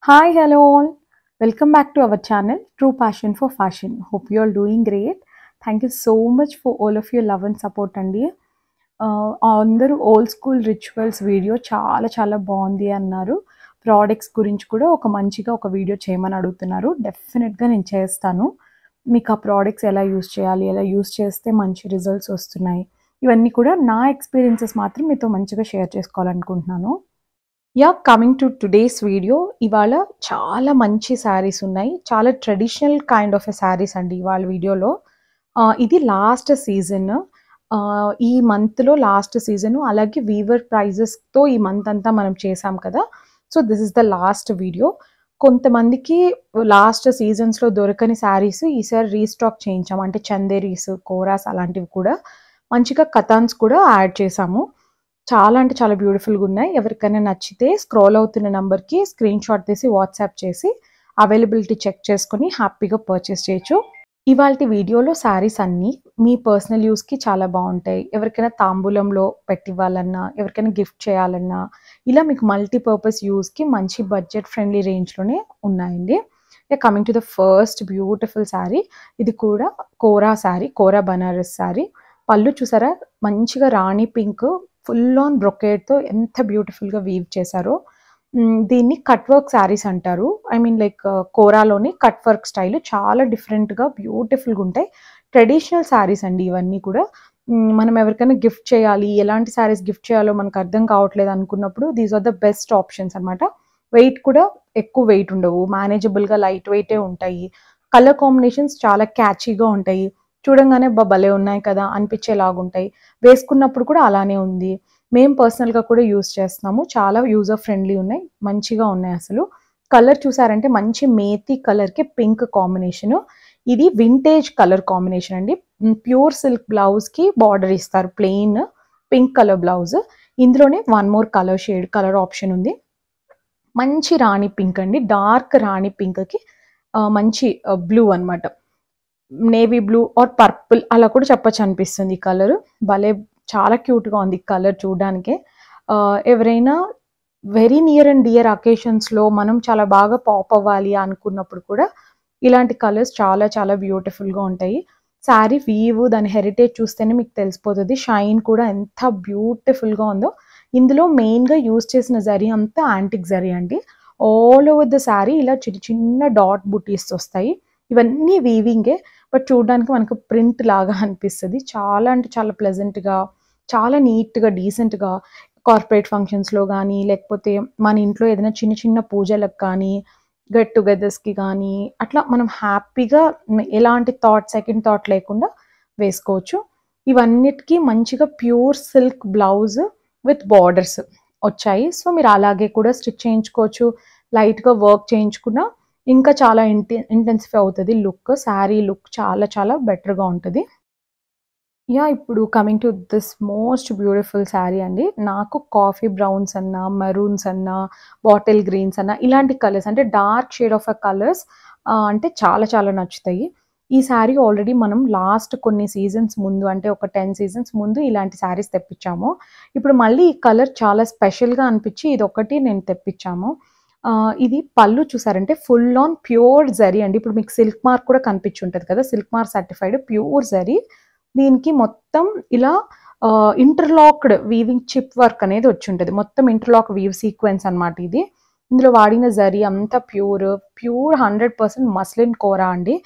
Hi, hello all. Welcome back to our channel, True Passion for Fashion. Hope you all doing great. Thank you so much for all of your love and support అండి. అందరూ old school rituals video చాలా చాలా బాగుంది అన్నారు. Products గురించి కూడా మంచిగా ఒక వీడియో చేయమని అడుగుతున్నారు. డెఫినెట్గా నేను చేస్తాను. మీకు ఆ ప్రోడక్ట్స్ ఎలా యూస్ చేయాలి, ఎలా యూస్ చేస్తే మంచి రిజల్ట్స్ వస్తున్నాయి, ఇవన్నీ కూడా నా ఎక్స్పీరియన్సెస్ మాత్రం మీతో మంచిగా షేర్ చేసుకోవాలనుకుంటున్నాను. Coming to today's video. ఇవాళ చాలా మంచి శారీస్ ఉన్నాయి. చాలా ట్రెడిషనల్ కైండ్ ఆఫ్ ఎ శారీస్ అండి ఇవాళ వీడియోలో. ఇది లాస్ట్ సీజన్. ఈ మంత్లో లాస్ట్ సీజన్, అలాగే వీవర్ ప్రైజెస్తో ఈ మంత్ అంతా మనం చేసాం కదా. So this is the last video. కొంతమందికి లాస్ట్ సీజన్స్లో దొరకని శారీస్ ఈసారి రీస్టాక్ చేయించాము. అంటే చందేరీస్, కోరాస్ అలాంటివి కూడా, మంచిగా కథాన్స్ కూడా యాడ్ చేసాము. చాలా అంటే చాలా బ్యూటిఫుల్గా ఉన్నాయి. ఎవరికైనా నచ్చితే స్క్రోల్ అవుతున్న నెంబర్కి స్క్రీన్ షాట్ తీసి వాట్సాప్ చేసి అవైలబిలిటీ చెక్ చేసుకుని హ్యాపీగా పర్చేస్ చేయొచ్చు. ఇవాళ వీడియోలో శారీస్ అన్నీ మీ పర్సనల్ యూస్కి చాలా బాగుంటాయి. ఎవరికైనా తాంబూలంలో పెట్టివ్వాలన్నా, ఎవరికైనా గిఫ్ట్ చేయాలన్నా, ఇలా మీకు మల్టీపర్పస్ యూస్కి మంచి బడ్జెట్ ఫ్రెండ్లీ రేంజ్లోనే ఉన్నాయండి. Coming to the first beautiful sari. ఇది కూడా కోరా శారీ, కోరా బనారస్ శారీ. పళ్ళు చూసారా, మంచిగా రాణి పింక్ ఫుల్ ఆన్ బ్రొకేట్తో ఎంత బ్యూటిఫుల్గా వీవ్ చేశారో. దీన్ని కట్ వర్క్ శారీస్ అంటారు. ఐ మీన్ లైక్ కోరాలోని కట్ వర్క్ స్టైల్ చాలా డిఫరెంట్గా బ్యూటిఫుల్గా ఉంటాయి. ట్రెడిషనల్ శారీస్ అండి ఇవన్నీ కూడా. మనం ఎవరికైనా గిఫ్ట్ చేయాలి, ఎలాంటి శారీస్ గిఫ్ట్ చేయాలో మనకు అర్థం కావట్లేదు అనుకున్నప్పుడు these are the best options అనమాట. వెయిట్ కూడా ఎక్కువ వెయిట్ ఉండవు, మేనేజబుల్గా లైట్ వెయిటే ఉంటాయి. కలర్ కాంబినేషన్స్ చాలా క్యాచీగా ఉంటాయి. చూడంగానే భలే ఉన్నాయి కదా అనిపించేలాగుంటాయి. వేసుకున్నప్పుడు కూడా అలానే ఉంది. మేము పర్సనల్గా కూడా యూస్ చేస్తున్నాము. చాలా యూజర్ ఫ్రెండ్లీ ఉన్నాయి, మంచిగా ఉన్నాయి అసలు. కలర్ చూసారంటే మంచి మేతి కలర్కి పింక్ కాంబినేషను. ఇది వింటేజ్ కలర్ కాంబినేషన్ అండి. ప్యూర్ సిల్క్ బ్లౌజ్కి బార్డర్ ఇస్తారు, ప్లెయిన్ పింక్ కలర్ బ్లౌజ్. ఇందులోనే one more colour shade, colour option ఉంది. మంచి రాణి పింక్ అండి, డార్క్ రాణి పింక్కి మంచి బ్లూ అనమాట. నేవీ బ్లూ ఆర్ పర్పుల్ అలా కూడా చెప్పచ్చు అనిపిస్తుంది. ఈ కలర్ భలే చాలా క్యూట్గా ఉంది కలర్ చూడడానికే. ఎవరైనా వెరీ నియర్ అండ్ డియర్ అకేషన్స్లో మనం చాలా బాగా పాప్ అవ్వాలి అనుకున్నప్పుడు కూడా ఇలాంటి కలర్స్ చాలా చాలా బ్యూటిఫుల్గా ఉంటాయి. శారీ వీవ్, దాని హెరిటేజ్ చూస్తేనే మీకు తెలిసిపోతుంది. షైన్ కూడా ఎంత బ్యూటిఫుల్గా ఉందో. ఇందులో మెయిన్గా యూజ్ చేసిన జరీ అంతా యాంటిక్ జరీ అండి. ఆల్ ఓవర్ ద శారీ ఇలా చిన్న చిన్న డాట్ బుటీస్ వస్తాయి. ఇవన్నీ వీవింగే, బట్ చూడడానికి మనకు ప్రింట్ లాగా అనిపిస్తుంది. చాలా అంటే చాలా ప్లెజెంట్గా, చాలా నీట్గా, డీసెంట్గా కార్పొరేట్ ఫంక్షన్స్లో కానీ, లేకపోతే మన ఇంట్లో ఏదైనా చిన్న చిన్న పూజలకు కానీ, గెట్ టుగెదర్స్కి కానీ, అట్లా మనం హ్యాపీగా ఎలాంటి సెకండ్ థాట్ లేకుండా వేసుకోవచ్చు. ఇవన్నిటికీ మంచిగా pure silk blouse with borders వచ్చాయి. సో మీరు అలాగే కూడా స్టిచ్ చేయించుకోవచ్చు. లైట్గా వర్క్ చేయించుకున్న ఇంకా చాలా ఇంటెన్సిఫై అవుతుంది లుక్. శారీ లుక్ చాలా చాలా బెటర్గా ఉంటుంది. ఇప్పుడు coming to this most beautiful sari అండి. నాకు కాఫీ బ్రౌన్స్ అన్నా, మెరూన్స్ అన్నా, బాటిల్ గ్రీన్స్ అన్నా, ఇలాంటి కలర్స్ అంటే డార్క్ షేడ్ ఆఫ్ కలర్స్ అంటే చాలా చాలా నచ్చుతాయి. ఈ శారీ ఆల్రెడీ మనం లాస్ట్ కొన్ని సీజన్స్ ముందు, అంటే ఒక 10 సీజన్స్ ముందు ఇలాంటి శారీస్ తెప్పించాము. ఇప్పుడు మళ్ళీ ఈ కలర్ చాలా స్పెషల్గా అనిపించి ఇది ఒకటి నేను తెప్పించాము. ఇది పళ్ళు చూసారంటే ఫుల్ ఆన్ ప్యూర్ జరీ అండి. ఇప్పుడు మీకు సిల్క్ మార్క్ కూడా కనిపించుంటుంది కదా, silk mark certified pure zari. దీనికి మొత్తం ఇలా ఇంటర్లాక్డ్ వీవింగ్ చిప్ వర్క్ అనేది వచ్చి ఉంటుంది. మొత్తం ఇంటర్లాక్ వీవ్ సీక్వెన్స్ అనమాట ఇది. ఇందులో వాడిన జరీ అంతా ప్యూర్ 100% మస్లిన్ కోరా అండి.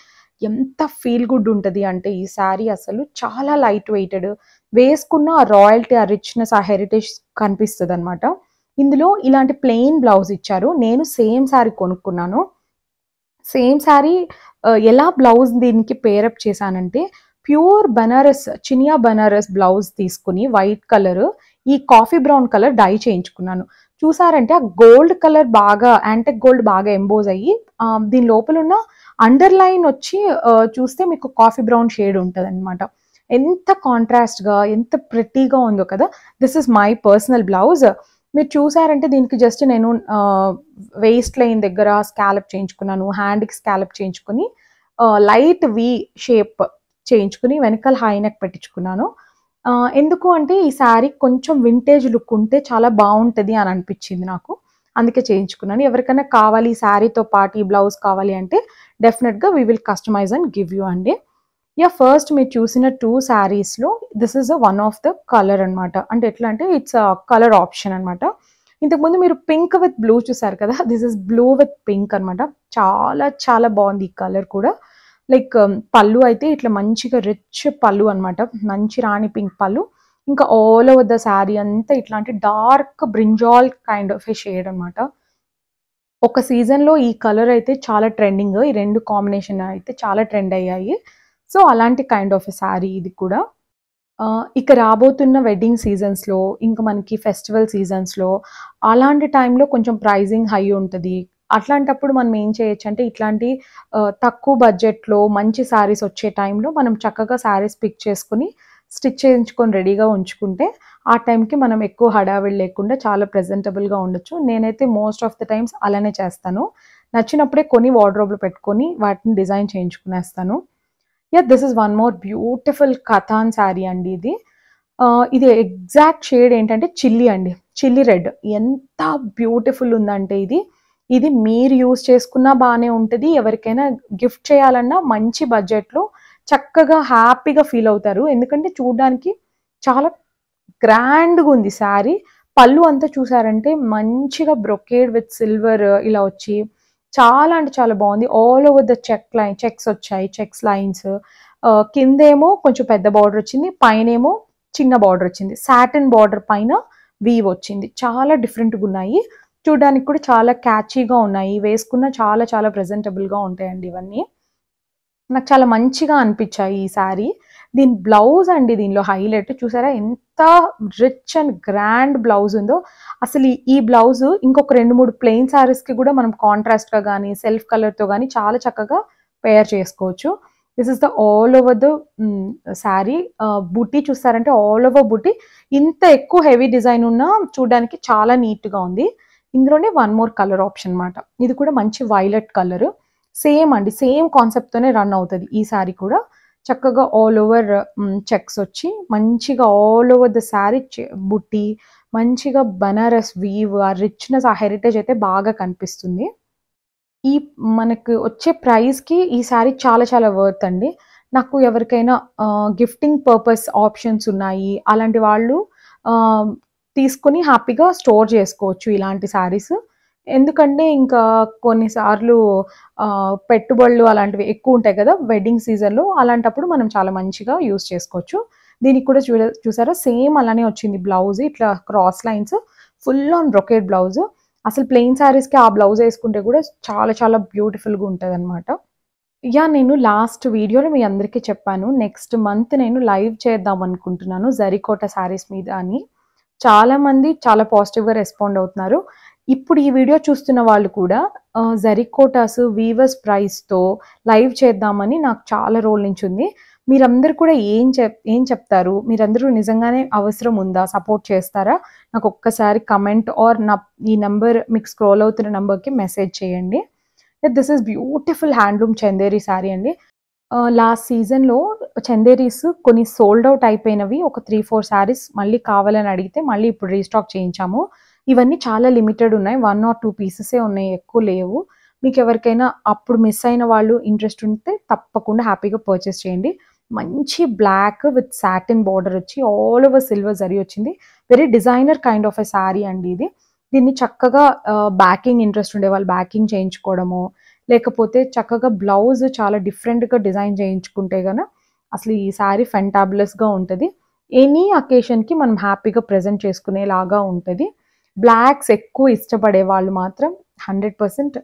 ఎంత ఫీల్ గుడ్ ఉంటుంది అంటే ఈ శారీ అసలు చాలా లైట్ వెయిటెడ్. వేసుకున్న ఆ రాయల్టీ, ఆ రిచ్నెస్, ఆ హెరిటేజ్ కనిపిస్తుంది అనమాట. ఇందులో ఇలాంటి ప్లెయిన్ బ్లౌజ్ ఇచ్చారు. నేను సేమ్ శారీ కొనుక్కున్నాను. సేమ్ శారీ ఎలా బ్లౌజ్ దీనికి పేరప్ చేశానంటే, ప్యూర్ బనారస్, చినియా బనారస్ బ్లౌజ్ తీసుకుని వైట్ కలర్, ఈ కాఫీ బ్రౌన్ కలర్ డై చేయించుకున్నాను. చూసారంటే ఆ గోల్డ్ కలర్ బాగా, యాంటిక్ గోల్డ్ బాగా ఎంబోజ్ అయ్యి దీని లోపల ఉన్న అండర్ లైన్ వచ్చి చూస్తే మీకు కాఫీ బ్రౌన్ షేడ్ ఉంటుంది అనమాట. ఎంత కాంట్రాస్ట్గా, ఎంత ప్రిటీగా ఉందో కదా. This is my personal blouse. మీరు చూసారంటే దీనికి జస్ట్ నేను వేస్ట్ లైన్ దగ్గర స్కాలప్ చేయించుకున్నాను, హ్యాండ్కి స్కాలప్ చేయించుకుని లైట్ వి షేప్ చేయించుకుని వెనకాల హై నెక్ పెట్టించుకున్నాను. ఎందుకు అంటే ఈ శారీ కొంచెం వింటేజ్ లుక్ ఉంటే చాలా బాగుంటుంది అని అనిపించింది నాకు. అందుకే చేయించుకున్నాను. ఎవరికైనా కావాలి శారీతో పాటు ఈ బ్లౌజ్ కావాలి అంటే డెఫినెట్‌గా we will customize and give you అండి. ఫస్ట్ మీరు చూసిన 2 శారీస్‌లో this is one of the colour అనమాట. అంటే ఎట్లా అంటే ఇట్స్ కలర్ ఆప్షన్ అనమాట. ఇంతకుముందు మీరు పింక్ విత్ బ్లూ చూసారు కదా! This is blue with pink అనమాట. చాలా చాలా బాగుంది ఈ కలర్ కూడా. లైక్ పళ్ళు అయితే ఇట్లా మంచిగా రిచ్ పళ్ళు అనమాట. మంచి రాణి పింక్ పళ్ళు. ఇంకా ఆల్ ఓవర్ ద శారీ అంతా ఇట్లాంటి dark brinjal kind of a shade అనమాట. ఒక సీజన్‌లో ఈ కలర్ అయితే చాలా ట్రెండింగ్. ఈ 2 కాంబినేషన్ అయితే చాలా ట్రెండ్ అయ్యాయి. సో, అలాంటి కైండ్ ఆఫ్ ఎ శారీ ఇది కూడా. ఇక రాబోతున్న వెడ్డింగ్ సీజన్స్‌లో, ఇంక మనకి ఫెస్టివల్ సీజన్స్‌లో అలాంటి టైంలో కొంచెం ప్రైజింగ్ హై ఉంటది. అట్లాంటప్పుడు మనం ఏం చేయొచ్చంటే ఇట్లాంటి తక్కువ బడ్జెట్‌లో మంచి శారీస్ వచ్చే టైంలో మనం చక్కగా శారీస్ పిక్ చేసుకొని, స్టిచ్ చేయించుకొని రెడీగా ఉంచుకుంటే, ఆ టైంకి మనం ఎక్కువ హడావిడి లేకుండా చాలా ప్రెజెంటబుల్‌గా ఉండొచ్చు. నేనైతే మోస్ట్ ఆఫ్ ద టైమ్స్ అలానే చేస్తాను. నచ్చినప్పుడే కొని వార్డ్‌రోబ్‌లో పెట్టుకొని వాటిని డిజైన్ చేయించుకునేస్తాను. This is one more beautiful katan sari అండి ఇది. ఇది ఎగ్జాక్ట్ షేడ్ ఏంటంటే చిల్లీ అండి. Chilli red. ఎంత బ్యూటిఫుల్ ఉందంటే ఇది. ఇది మీరు యూజ్ చేసుకున్నా బానే ఉంటది. ఎవరికైనా గిఫ్ట్ చేయాలన్నా మంచి బడ్జెట్‌లో చక్కగా హ్యాపీగా ఫీల్ అవుతారు. ఎందుకంటే చూడ్డానికి చాలా గ్రాండ్‌గా ఉంది శారీ. పళ్ళు అంతా చూసారంటే మంచిగా బ్రొకేడ్ విత్ సిల్వర్ ఇలా వచ్చి చాలా అంటే చాలా బాగుంది. ఆల్ ఓవర్ ద చెక్స్ వచ్చాయి. Checks lines. కిందేమో కొంచెం పెద్ద బార్డర్ వచ్చింది. పైనేమో చిన్న బార్డర్ వచ్చింది. సాటిన్ బార్డర్ పైన వీవ్ వచ్చింది. చాలా డిఫరెంట్‌గా ఉన్నాయి. చూడడానికి కూడా చాలా క్యాచీగా ఉన్నాయి. వేసుకున్న చాలా చాలా ప్రెజెంటబుల్‌గా ఉంటాయండి ఇవన్నీ. నాకు చాలా మంచిగా అనిపించాయి ఈ శారీ. దీని బ్లౌజ్ అండి దీనిలో హైలైట్ చూసారా ఎంత రిచ్ అండ్ గ్రాండ్ బ్లౌజ్ ఉందో. అసలు ఈ బ్లౌజ్ ఇంకొక 2, 3 ప్లెయిన్ శారీస్‌కి కూడా మనం కాంట్రాస్ట్‌గా గానీ, సెల్ఫ్ కలర్‌తో గానీ చాలా చక్కగా పెయిర్ చేసుకోవచ్చు. This is the all over the sari. బుటీ చూసారంటే ఆల్ ఓవర్ బుటీ. ఇంత ఎక్కువ హెవీ డిజైన్ ఉన్నా చూడడానికి చాలా నీట్‌గా ఉంది. ఇందులోనే వన్ మోర్ కలర్ ఆప్షన్ మాట. ఇది కూడా మంచి వైలెట్ కలర్. సేమ్ అండి. సేమ్ కాన్సెప్ట్‌తోనే రన్ అవుతది ఈ శారీ కూడా. చక్కగా ఆల్ ఓవర్ చెక్స్ వచ్చి మంచిగా ఆల్ ఓవర్ ద శారీ బుట్టి, మంచిగా బనారస్ వీవ్, ఆ రిచ్‌నెస్, ఆ హెరిటేజ్ అయితే బాగా కనిపిస్తుంది. ఈ మనకు వచ్చే ప్రైస్‌కి ఈ శారీ చాలా చాలా వర్త్ అండి. నాకు ఎవరికైనా గిఫ్టింగ్ పర్పస్ ఆప్షన్స్ ఉన్నాయి. అలాంటి వాళ్ళు ఆహ్, తీసుకొని హ్యాపీగా స్టోర్ చేసుకోవచ్చు ఇలాంటి శారీస్. ఎందుకంటే ఇంకా కొన్నిసార్లు పెట్టుబడులు అలాంటివి ఎక్కువుంటాయి కదా! వెడ్డింగ్ సీజన్‌లో అలాంటప్పుడు మనం చాలా మంచిగా యూజ్ చేసుకోవచ్చు. దీనికి కూడా చూసారా సేమ్ అలానే వచ్చింది బ్లౌజ్. ఇట్లా cross lines full on brocade blouse. అసలు ప్లెయిన్ శారీస్‌కి ఆ బ్లౌజ్ ఏసుకుంటే కూడా చాలా చాలా బ్యూటిఫుల్‌గా ఉంటదనమాట. నేను లాస్ట్ వీడియోలో మీ అందరికీ చెప్పాను. నెక్స్ట్ మంత్ నేను లైవ్ చేద్దాం అనుకుంటున్నాను జరీకోట శారీస్ మీద అని. చాలామంది చాలా పాజిటివ్‌గా రెస్పాండ్ అవుతున్నారు. ఇప్పుడు ఈ వీడియో చూస్తున్న వాళ్ళు కూడా జరీకోటాస్ వీవర్స్ ప్రైస్‌తో లైవ్ చేద్దామని నాకు చాలా రోజుల నుంచి ఉంది. మీరందరూ కూడా ఏం చెప్తారు? మీరందరూ నిజంగానే అవసరం ఉందా? సపోర్ట్ చేస్తారా? నాకు ఒక్కసారి కమెంట్ ఆర్ ఈ నంబర్ మీకు స్క్రోల్ అవుతున్న నంబర్‌కి మెసేజ్ చేయండి. This is beautiful handloom Chanderi sari అండి. లాస్ట్ సీజన్‌లో చందేరీస్ కొన్ని సోల్డ్ ఔట్ అయిపోయినవి ఒక 3, 4 శారీస్ మళ్ళీ కావాలని అడిగితే మళ్ళీ ఇప్పుడు రీస్టాక్ చేయించాము. ఇవన్నీ చాలా లిమిటెడ్ ఉన్నాయి. 1 ఆర్ 2 పీసెసే ఉన్నాయి. ఎక్కువ లేవు. మీకెవరికైనా అప్పుడు మిస్ అయిన వాళ్ళు ఇంట్రెస్ట్ ఉంటే తప్పకుండా హ్యాపీగా పర్చేస్ చేయండి. మంచి బ్లాక్ విత్ సాటిన్ బార్డర్ వచ్చి ఆల్ ఓవర్ సిల్వర్ జరీ వచ్చింది. Very designer kind of a sari అండి ఇది. దీన్ని చక్కగా బ్యాకింగ్ ఇంట్రెస్ట్ ఉండేవాళ్ళు బ్యాకింగ్ చేయించుకోవడము, లేకపోతే చక్కగా బ్లౌజ్ చాలా డిఫరెంట్‌గా డిజైన్ చేయించుకుంటే అసలు ఈ శారీ ఫెంటాబులస్‌గా ఉంటది. ఎనీ అకేషన్‌కి మనం హ్యాపీగా ప్రెజెంట్ చేసుకునేలాగా ఉంటది. బ్లాక్స్ ఎక్కువ ఇష్టపడే వాళ్ళు మాత్రం 100%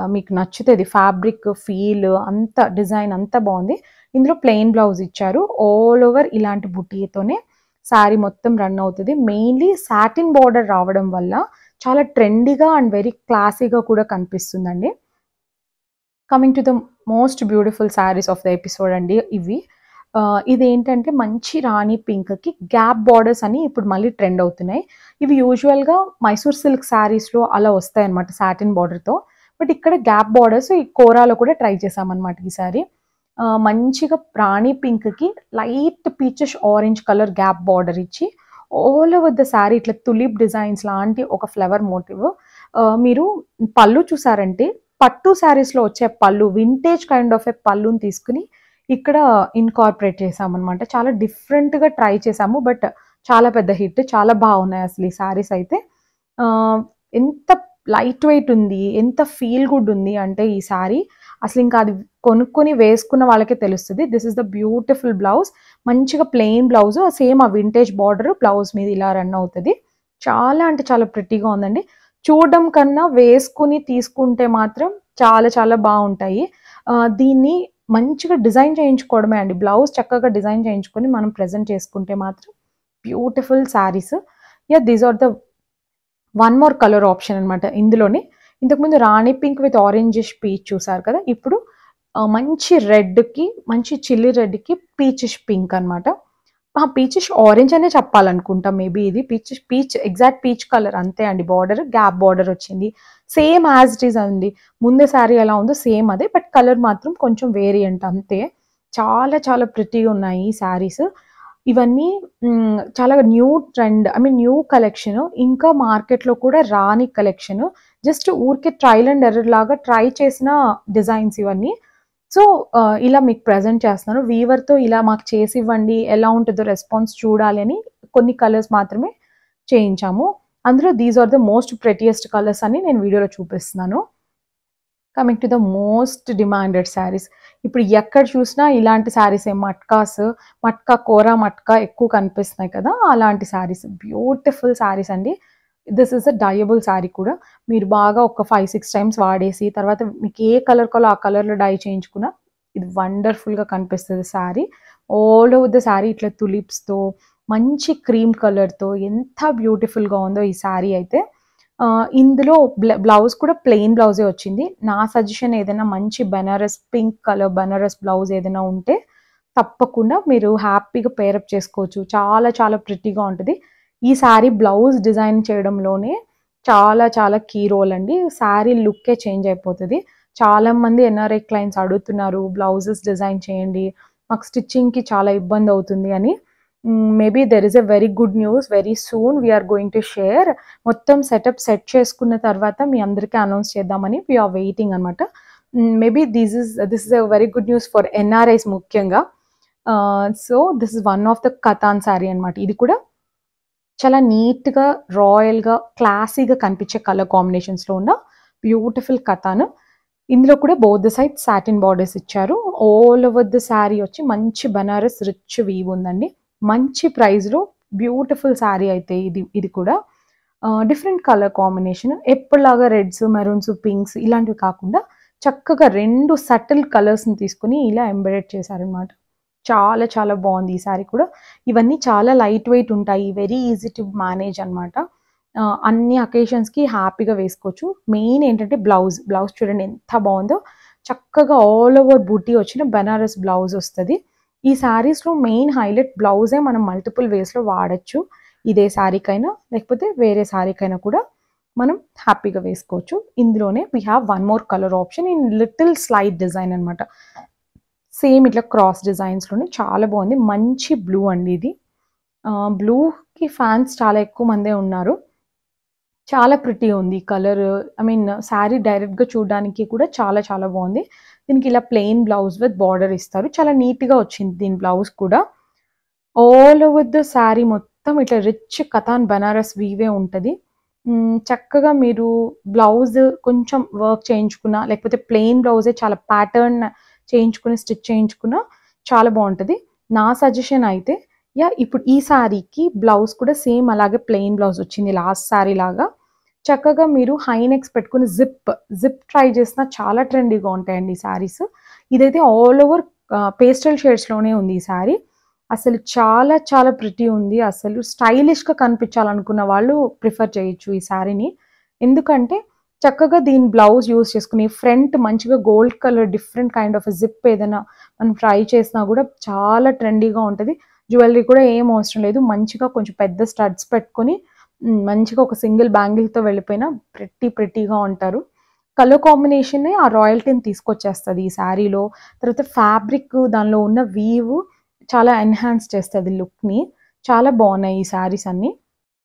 మీకు నచ్చుతది. ఫ్యాబ్రిక్ ఫీల్ అంతా డిజైన్ అంతా బావుంది. ఇందులో ప్లెయిన్ బ్లౌజ్ ఇచ్చారు. ఆల్ ఓవర్ ఇలాంటి బుటీతోనే శారీ మొత్తం రన్ అవుతది. మెయిన్‌లీ సాటిన్ బార్డర్ రావడం వల్ల చాలా ట్రెండీగా అండ్ వెరీ క్లాసీగా కూడా కనిపిస్తుందండి. Coming to the most beautiful saris of the episode అండి ఇవి. ఇదేంటంటే మంచి రాణి పింక్‌కి గ్యాప్ బార్డర్స్ అని ఇప్పుడు మళ్ళీ ట్రెండ్ అవుతున్నాయి. ఇవి యూజువల్‌గా మైసూర్ సిల్క్ శారీస్‌లో అలా వస్తాయన్నమాట సాటిన్ బార్డర్‌తో. బట్ ఇక్కడ గ్యాప్ బార్డర్స్ ఈ కోరాలో కూడా ట్రై చేశామన్నమాట ఈసారి. మంచిగా రాణి పింక్‌కి light peachish orange colour gap border ఇచ్చి ఆల్ ఓవర్ ద శారీ ఇట్లా తులిప్ డిజైన్స్ లాంటి ఒక ఫ్లవర్ మోటివ్ మీరు పళ్ళు చూసారంటే పట్టు శారీస్‌లో వచ్చే పళ్ళు వింటేజ్ కైండ్ ఆఫ్ ఎ పళ్ళుని తీసుకొని ఇక్కడ ఇన్కార్పొరేట్ చేసామనమాట. చాలా డిఫరెంట్‌గా ట్రై చేసాము. బట్ చాలా పెద్ద హిట్. చాలా బాగున్నాయి అసలు ఈ శారీస్ అయితే. ఎంత లైట్ వెయిట్ ఉంది. ఎంత ఫీల్ గుడ్ ఉంది అంటే ఈ శారీ అసలింకా అది కొనుక్కొని వేసుకున్న వాళ్ళకే తెలుస్తది. This is the beautiful blouse. మంచిగా ప్లెయిన్ బ్లౌజ్ సేమ్ ఆ వింటేజ్ బార్డర్ బ్లౌజ్ మీద ఇలా రన్ అవుతది. చాలా అంటే చాలా ప్రిటీగా ఉందండి. చూడడం కన్నా వేసుకొని తీసుకుంటే మాత్రం చాలా చాలా బావుంటాయి. దీన్ని మంచిగా డిజైన్ చేయించుకోవడమే అండి. బ్లౌజ్ చక్కగా డిజైన్ చేయించుకొని మనం ప్రెజెంట్ చేసుకుంటే మాత్రం beautiful saris. Yeah! These are the one more colour option అనమాట ఇందులోనే. ఇంతకుముందు రాణి పింక్ విత్ ఆరెంజిష్ పీచ్ చూసారు కదా! ఇప్పుడు మంచి రెడ్‌కి, మంచి చిల్లీ రెడ్‌కి పీచిష్ పింక్ అనమాట. పీచిష్ ఆరెంజ్ అనే చెప్పాలనుకుంటా మేబీ ఇది. పీచ్ ఎగ్జాక్ట్ పీచ్ కలర్ అంతే అండి. బార్డర్ గ్యాప్ బార్డర్ వచ్చింది. సేమ్ యాజ్ ఇట్ ఈజ్ అండి. ముందు శారీ ఎలా ఉందో సేమ్ అదే. బట్ కలర్ మాత్రం కొంచెం వేరియంట్ అంతే. చాలా చాలా ప్రిటీగా ఉన్నాయి ఈ శారీస్. ఇవన్నీ చాలా న్యూ ట్రెండ్ న్యూ కలెక్షన్. ఇంకా మార్కెట్‌లో కూడా రాని కలెక్షన్. జస్ట్ ఊరికే ట్రైల్ అండ్ ఎర్రర్ లాగా ట్రై చేసిన డిజైన్స్ ఇవన్నీ. సో, ఇలా మీకు ప్రెజెంట్ చేస్తున్నాను. వీవర్‌తో ఇలా మాకు చేసివ్వండి, ఎలా ఉంటుందో రెస్పాన్స్ చూడాలి అని కొన్ని కలర్స్ మాత్రమే చేయించాము. అందులో these are the most prettiest colours అని నేను వీడియోలో చూపిస్తున్నాను. Coming to the most demanded saris. ఇప్పుడు ఎక్కడ చూసినా ఇలాంటి శారీసే మట్కా, కోరా మట్కా ఎక్కువ కనిపిస్తున్నాయి కదా! అలాంటి శారీస్. బ్యూటిఫుల్ శారీస్ అండి. దిస్ ఈస్ అ డయబుల్ శారీ కూడా. మీరు బాగా ఒక 5, 6 టైమ్స్ వాడేసి తర్వాత మీకు ఏ కలర్ కావాలో ఆ కలర్‌లో డై చేయించుకున్నా ఇది వండర్‌ఫుల్‌గా కనిపిస్తది sari. All over the sari ఇట్లా తులిప్స్‌తో మంచి క్రీమ్ కలర్‌తో ఎంత బ్యూటిఫుల్‌గా ఉందో ఈ శారీ అయితే. ఇందులో బ్లౌజ్ కూడా ప్లెయిన్ బ్లౌజే వచ్చింది. నా సజెషన్ ఏదైనా మంచి Banaras pink colour Banaras blouse ఏదైనా ఉంటే తప్పకుండా మీరు హ్యాపీగా పేరప్ చేసుకోవచ్చు. చాలా చాలా ప్రిటీగా ఉంటది. ఈ శారీ బ్లౌజ్ డిజైన్ చేయడంలోనే చాలా చాలా కీ రోల్ అండి. శారీ లుక్కే చేంజ్ అయిపోతది. చాలామంది ఎన్ఆర్ఐ క్లయింట్స్ అడుగుతున్నారు బ్లౌజెస్ డిజైన్ చేయండి. మాకు స్టిచ్చింగ్‌కి చాలా ఇబ్బందవుతుంది అని. Maybe there is a very good news. Very soon we are going to share. మొత్తం సెట్ చేసుకున్న తర్వాత మీ అందరికీ అనౌన్స్ చేద్దామని వి ఆర్ వెయిటింగ్ అనమాట. Maybe this is a very good news for NRIs ముఖ్యంగా. So, this is one of the katan sari అనమాట. ఇది కూడా చాలా నీట్‌గా, రాయల్‌గా, క్లాసీగా కనిపించే కలర్ కాంబినేషన్స్‌లో ఉన్న బ్యూటిఫుల్ కతాన్. ఇందులో కూడా both the sides satin borders ఇచ్చారు. ఆల్ ఓవర్ ద శారీ వచ్చి మంచి బనారస్ రిచ్ వీవ్ ఉందండి. మంచి ప్రైస్‌లో బ్యూటిఫుల్ శారీ అయితే ఇది కూడా. Different colour combination. ఎప్పటిలాగా రెడ్స్, మెరూన్స్, పింక్స్ ఇలాంటివి కాకుండా చక్కగా 2 సటిల్ కలర్స్‌ని తీసుకొని ఇలా ఎంబెడెడ్ చేశారనమాట. చాలా చాలా బాగుంది ఈ శారీ కూడా. ఇవన్నీ చాలా లైట్ వెయిట్ ఉంటాయి. వెరీ ఈజీ టు మేనేజ్ అనమాట. అన్ని అకేషన్స్‌కి హ్యాపీగా వేసుకోవచ్చు. మెయిన్ ఏంటంటే బ్లౌజ్ చూడండి ఎంత బాగుందో. చక్కగా ఆల్ ఓవర్ బూటీ వచ్చిన బెనారస్ బ్లౌజ్ వస్తది. ఈ శారీస్‌లో మెయిన్ హైలైట్ బ్లౌజే మనం మల్టిపుల్ వేస్‌లో వాడొచ్చు. ఇదే శారీకైనా లేకపోతే వేరే శారీకైనా కూడా మనం హ్యాపీగా వేసుకోవచ్చు. ఇందులోనే we have one more colour option in little slide design అనమాట. సేమ్ ఇట్లా క్రాస్ డిజైన్స్‌లోనే చాలా బాగుంది. మంచి బ్లూ అండి ఇది. బ్లూకి ఫ్యాన్స్ చాలా ఎక్కువ మందే ఉన్నారు. చాలా ప్రిటీ ఉంది కలర్. శారీ డైరెక్ట్‌గా చూడడానికి కూడా చాలా చాలా బాగుంది. దీనికి ఇలా ప్లెయిన్ బ్లౌజ్ విత్ బార్డర్ ఇస్తారు. చాలా నీట్‌గా వచ్చింది దీని బ్లౌజ్ కూడా. ఆల్ ఓవర్ ద శారీ మొత్తం ఇట్లా రిచ్ కతాన్ బనారస్ వీవే ఉంటది. చక్కగా మీరు బ్లౌజ్ కొంచెం వర్క్ చేయించుకున్నా, లేకపోతే ప్లెయిన్ బ్లౌజే చాలా ప్యాటర్న్ చేయించుకుని, స్టిచ్ చేయించుకున్నా చాలా బాగుంటది. నా సజెషన్ అయితే ఇప్పుడు ఈ శారీకి బ్లౌజ్ కూడా సేమ్ అలాగే ప్లెయిన్ బ్లౌజ్ వచ్చింది లాస్ట్ శారీ లాగా. చక్కగా మీరు హై నెక్స్ పెట్టుకొని జిప్ ట్రై చేసినా చాలా ట్రెండీగా ఉంటాయండి ఈ శారీస్. ఇదైతే ఆల్ ఓవర్ పేస్టల్ షేడ్స్‌లోనే ఉంది ఈ శారీ. అసలు చాలా చాలా ప్రిటీ ఉంది. అసలు స్టైలిష్‌గా కనిపించాలనుకున్న వాళ్ళు ప్రిఫర్ చేయొచ్చు ఈ శారీని. ఎందుకంటే చక్కగా దీని బ్లౌజ్ యూజ్ చేసుకొని ఫ్రంట్ మంచిగా gold colour different kind of zip ఏదైనా మనం ట్రై చేసినా కూడా చాలా ట్రెండీగా ఉంటది. జ్యువెలరీ కూడా ఏం అవసరం లేదు. మంచిగా కొంచెం పెద్ద స్టడ్స్ పెట్టుకొని మంచిగా ఒక సింగిల్ బ్యాంగిల్‌తో వెళ్ళిపోయినా ప్రిటీగా ఉంటారు. కలర్ కాంబినేషనే ఆ రాయల్టీని తీసుకొచ్చేస్తది ఈ శారీలో. తర్వాత ఫ్యాబ్రిక్ దానిలో ఉన్న వీవ్ చాలా ఎన్హాన్స్ చేస్తది లుక్‌ని. చాలా బాగున్నాయి ఈ శారీస్ అన్నీ.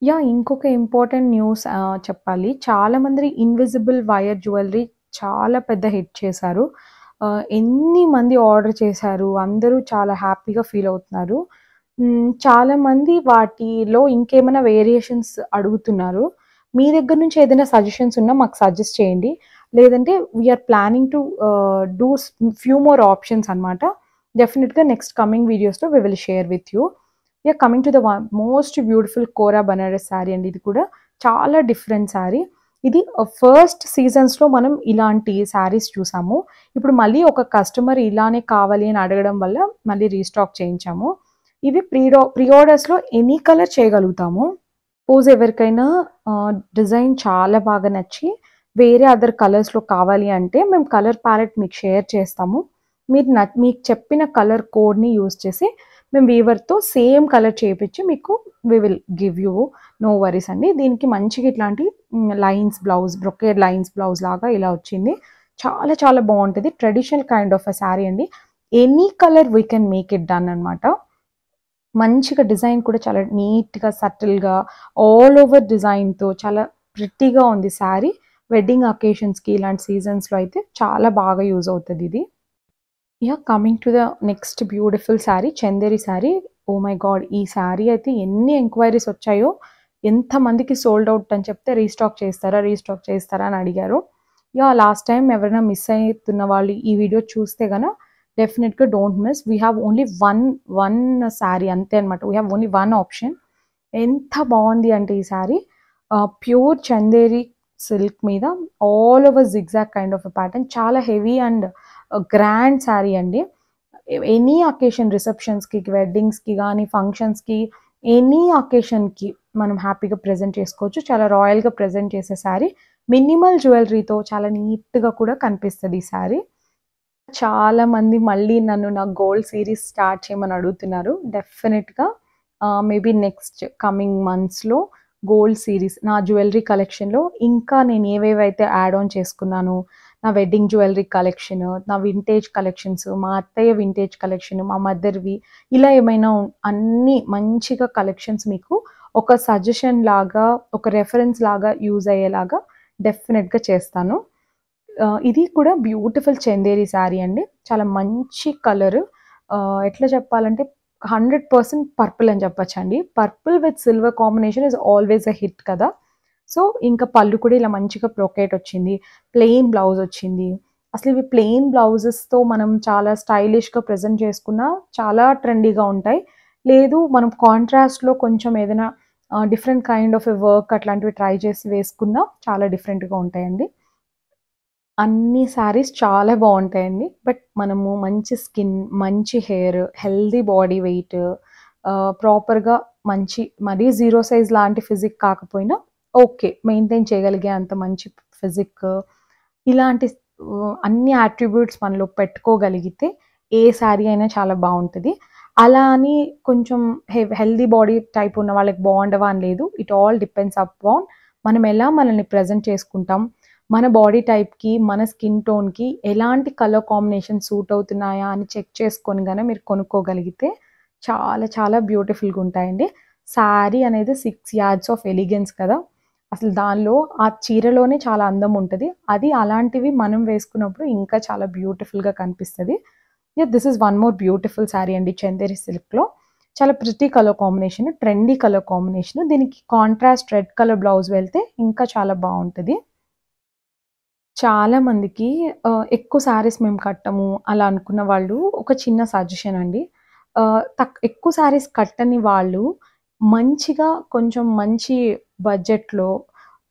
యాహ్! ఇంకొక ఇంపార్టెంట్ న్యూస్ చెప్పాలి. చాలామంది ఇన్విజిబుల్ వైర్ జ్యువెల్లరీ చాలా పెద్ద హిట్ చేశారు. ఎన్ని మంది ఆర్డర్ చేశారు. అందరూ చాలా హ్యాపీగా ఫీల్ అవుతున్నారు. చాలామంది వాటిలో ఇంకేమైనా వేరియేషన్స్ అడుగుతున్నారు. మీ దగ్గర నుంచి ఏదైనా సజెషన్స్ ఉన్నా మాకు సజెస్ట్ చేయండి. లేదంటే we are planning to do few more options అన్నమాట. డెఫినిట్‌గా నెక్స్ట్ కమింగ్ వీడియోస్‌లో we will share with you. Coming to the most beautiful kora Banaras sari అండి. ఇది కూడా చాలా డిఫరెంట్ శారీ. ఇది ఫస్ట్ సీజన్స్‌లో మనం ఇలాంటి శారీస్ చూసాము. ఇప్పుడు మళ్ళీ ఒక కస్టమర్ ఇలానే కావాలి అని అడగడం వల్ల మళ్ళీ రీస్టాక్ చేయించాము. ఇవి ప్రీ ఆర్డర్స్‌లో ఎనీ కలర్ చేయగలుగుతాము. సపోజ్ ఎవరికైనా డిజైన్ చాలా బాగా నచ్చి వేరే అదర్ కలర్స్‌లో కావాలి అంటే మేము కలర్ ప్యాలెట్ మీకు షేర్ చేస్తాము. మీకు చెప్పిన కలర్ కోడ్‌ని యూజ్ చేసి మేము వీవర్‌తో సేమ్ కలర్ చేపిచ్చి మీకు we will give you. No worries అండి. దీనికి మంచిగా ఇట్లాంటి lines blouse, brocade lines blouse లాగా ఇలా వచ్చింది. చాలా చాలా బావుంటది. Traditional kind of a sari అండి. Any colour we can make it done అనమాట. మంచిగా డిజైన్ కూడా చాలా నీట్‌గా, సటిల్‌గా ఆల్ ఓవర్ డిజైన్‌తో చాలా ప్రిట్టీగా ఉంది శారీ. వెడ్డింగ్ అకేషన్స్‌కి ఇలాంటి సీజన్స్‌లో అయితే చాలా బాగా యూజ్ అవుతదిది. Coming to the next beautiful sari, Chanderi sari. Oh my god! ఈ శారీ అయితే ఎన్ని ఎంక్వైరీస్ వచ్చాయో, ఎంతమందికి సోల్డ్ అవుట్ అని చెప్తే రీస్టాక్ చేస్తారా, రీస్టాక్ చేస్తారా అని అడిగారు. లాస్ట్ టైమ్ ఎవరైనా మిస్ అయితున్న వాళ్ళు ఈ వీడియో చూస్తే గన డెఫినిట్‌గా don't miss. We have only one sari అంతే అనమాట. We have only one option. ఎంత బావుంది అంటే ఈ శారీ ప్యూర్ చందేరి సిల్క్ మీద all over zigzag kind of a pattern. చాలా హెవీ అండ్ గ్రాండ్ శారీ అండి. ఎనీ అకేషన్ రిసెప్షన్స్‌కి, వెడ్డింగ్స్‌కి గానీ, ఫంక్షన్స్‌కి, ఎనీ అకేషన్‌కి మనం హ్యాపీగా ప్రెజెంట్ చేసుకోవచ్చు. చాలా రాయల్‌గా ప్రెజెంట్ చేసే శారీ. మినిమల్ జ్యువెల్లరీతో చాలా నీట్‌గా కూడా కనిపిస్తది ఈ శారీ. చాలామంది మళ్ళీ నన్ను నా గోల్డ్ సీరీస్ స్టార్ట్ చేయమని అడుగుతున్నారు. డెఫినిట్‌గా మేబీ నెక్స్ట్ కమింగ్ మంత్స్‌లో గోల్డ్ సీరీస్ నా జ్యువెల్లరీ కలెక్షన్‌లో ఇంకా నేను ఏవేవైతే యాడ్ ఆన్ చేసుకున్నానో, నా వెడ్డింగ్ జ్యువెల్లరీ కలెక్షన్, నా వింటేజ్ కలెక్షన్స్, మా అత్తయ్య వింటేజ్ కలెక్షన్, మా మదర్‌వి ఇలా ఏమైనా అన్నీ మంచిగా కలెక్షన్స్ మీకు ఒక సజెషన్ లాగా, ఒక రెఫరెన్స్ లాగా యూజ్ అయ్యేలాగా డెఫినిట్‌గా చేస్తాను. ఇది కూడా బ్యూటిఫుల్ చందేరి శారీ అండి. చాలా మంచి కలరు. ఎట్లా చెప్పాలంటే 100% పర్పుల్ అని చెప్పొచ్చండి. Purple with silver combination is always a hit కదా! సో, ఇంకా పళ్ళు కూడా ఇలా మంచిగా బ్రొకేట్ వచ్చింది. ప్లెయిన్ బ్లౌజ్ వచ్చింది. అసలు ఇవి ప్లెయిన్ బ్లౌజెస్‌తో మనం చాలా స్టైలిష్‌గా ప్రెజెంట్ చేసుకున్నా చాలా ట్రెండీగా ఉంటాయి. లేదు మనం కాంట్రాస్ట్‌లో కొంచెం ఏదైనా different kind of a work అట్లాంటివి ట్రై చేసి వేసుకున్నా చాలా డిఫరెంట్‌గా ఉంటాయండి. అన్ని శారీస్ చాలా బావుంటాయండి. బట్ మనము మంచి స్కిన్, మంచి హెయిర్, హెల్తీ బాడీ వెయిట్, ప్రాపర్‌గా మంచి మరీ జీరో సైజ్ లాంటి ఫిజిక్ కాకపోయినా ఓకే. మెయింటైన్ చేయగలిగే అంత మంచి ఫిజిక్ ఇలాంటి అన్ని అట్రిబ్యూట్స్ మనలో పెట్టుకోగలిగితే ఏ శారీ అయినా చాలా బావుంటది. అలా అని కొంచెం హెల్తీ బాడీ టైప్ ఉన్న వాళ్ళకి బావుండవా అని లేదు. ఇట్ ఆల్ డిపెండ్స్ అపాన్ మనం ఎలా మనల్ని ప్రెజెంట్ చేసుకుంటాం. మన బాడీ టైప్‌కి, మన స్కిన్ టోన్‌కి ఎలాంటి కలర్ కాంబినేషన్ సూట్ అవుతున్నాయా అని చెక్ చేసుకొని మీరు కొనుక్కోగలిగితే చాలా చాలా బ్యూటిఫుల్‌గా ఉంటాయండి. శారీ అనేది 6 యార్డ్స్ ఆఫ్ ఎలిగెన్స్ కదా! అసలు దానిలో ఆ చీరలోనే చాలా అందం ఉంటది. అది అలాంటివి మనం వేసుకున్నప్పుడు ఇంకా చాలా బ్యూటిఫుల్‌గా కనిపిస్తది. This is one more beautiful sari అండి చందేరి సిల్క్‌లో. చాలా pretty colour combination, trendy colour combination. దీనికి కాంట్రాస్ట్ రెడ్ కలర్ బ్లౌజ్ వెళ్తే ఇంకా చాలా బావుంటది. చాలా మందికి ఎక్కువ శారీస్ మేము కట్టము అలా అనుకున్న వాళ్ళు ఒక చిన్న సజెషన్ అండి. ఎక్కువ శారీస్ కట్టని వాళ్ళు మంచిగా కొంచెం మంచి బడ్జెట్‌లో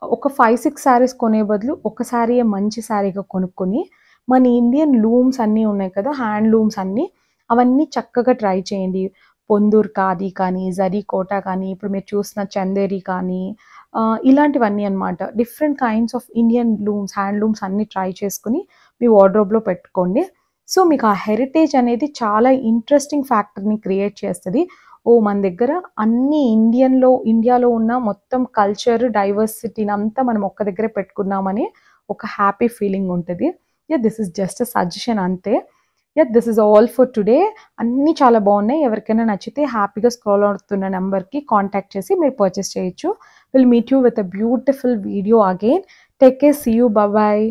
ఒక 5, 6 శారీస్ కొనే బదులు ఒక శారీయే మంచి శారీగా కొనుక్కొని, మన ఇండియన్ లూమ్స్ అన్నీ ఉన్నాయి కదా! హ్యాండ్ లూమ్స్ అన్నీ, అవన్నీ చక్కగా ట్రై చేయండి. పొందూర్ ఖాదీ కానీ, జరీ కోటా కానీ, ఇప్పుడు మీరు చూసిన చందేరి కానీ ఇలాంటివన్నీ అన్నమాట. Different kinds of Indian looms, hand looms అన్నీ ట్రై చేసుకొని మీ వార్డ్‌రోబ్‌లో పెట్టుకోండి. సో, మీకు ఆ హెరిటేజ్ అనేది చాలా ఇంట్రెస్టింగ్ ఫ్యాక్టర్‌ని క్రియేట్ చేస్తది. ఓహ్! మన దగ్గర అన్నీ ఇండియాలో ఉన్న మొత్తం కల్చర్, డైవర్సిటీనంతా మనం ఒక్క దగ్గరే పెట్టుకున్నామని ఒక హ్యాపీ ఫీలింగ్ ఉంటది. This is just a suggestion అంతే. Yeah, this is all for today. అన్నీ చాలా బాగున్నాయి. ఎవరికైనా నచ్చితే హ్యాపీగా స్క్రోల్ అవుతున్న నెంబర్కి కాంటాక్ట్ చేసి మీరు పర్చేస్ చేయొచ్చు. Will meet you with a beautiful video again. Take care, see you, bye.